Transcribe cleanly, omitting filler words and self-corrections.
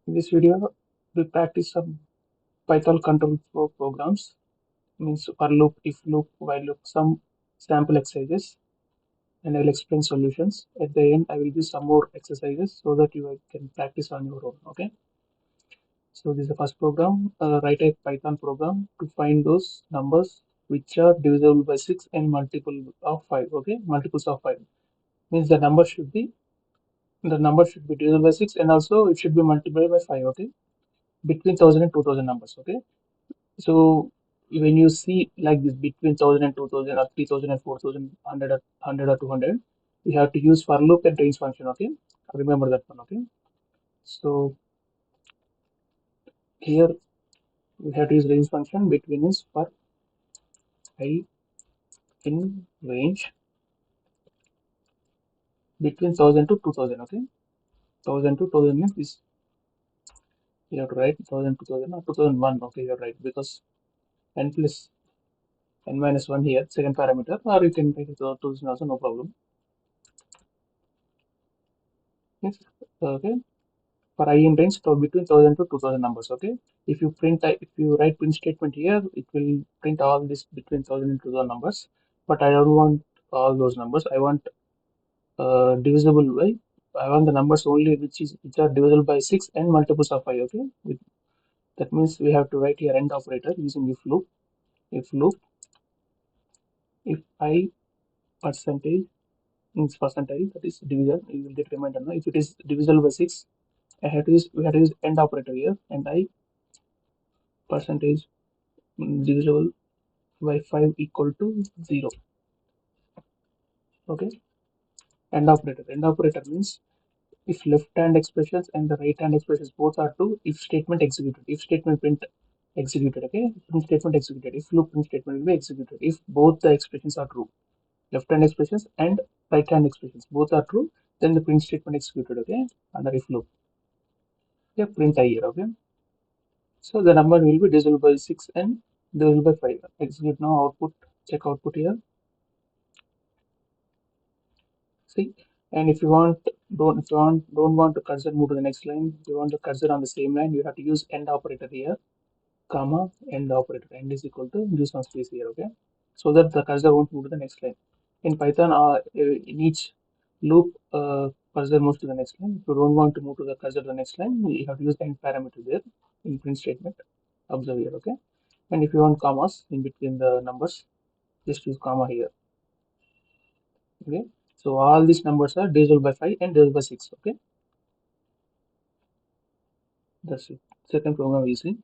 In this video, we practice some Python control flow programs, means for loop, if loop, while loop, some sample exercises, and I will explain solutions. At the end, I will give some more exercises so that you can practice on your own. Okay. So this is the first program. Write a Python program to find those numbers which are divisible by 6 and multiple of 5. Okay, multiples of 5 means the number should be divisible by 6 and also it should be multiplied by 5. Okay, between 1000 and 2000 numbers. Okay. So when you see like this between 1000 and 2000 or 3000 and 4000, 100 or 200, you have to use for loop and range function. Okay, remember that one. Okay, so here we have to use range function. Between is for I in range between 1000 to 2000. Okay, 1000 to 2000 means this you have to write 1000 to 2000 or 2001. Okay, you're right because n plus n minus 1 here second parameter, or you can take it to 2000 also, no problem. Yes. Okay, for I in range, so between 1000 to 2000 numbers. Okay, if you write print statement here, it will print all this between 1000 and 2000 numbers, but I don't want all those numbers. I want divisible by, I want the numbers only which are divisible by 6 and multiples of 5. Okay, that means we have to write here end operator using if loop if I percentage means percentage, that is division, you will get reminder now. If it is divisible by 6, we have to use end operator here, and I percentage divisible by 5 equal to 0. Okay, end operator means if left hand expressions and the right hand expressions both are true, if statement executed, if statement print executed. Okay, print statement executed, if loop print statement will be executed if both the expressions are true, left hand expressions and right hand expressions both are true, then the print statement executed. Okay, under if loop. Yeah, print I here. Okay, so the number will be divisible by 6 and divisible by 5. Execute now, output, check output here. See, and if you don't want the cursor move to the next line, if you want the cursor on the same line, you have to use end operator here, comma end operator. End is equal to use some space here. Okay, so that the cursor won't move to the next line. In Python, in each loop, cursor moves to the next line. If you don't want to move to the cursor to the next line, you have to use end parameter there in print statement. Observe here. Okay, and if you want commas in between the numbers, just use comma here. Okay, so all these numbers are divisible by 5 and divisible by 6. Okay, that's it. Second program we see.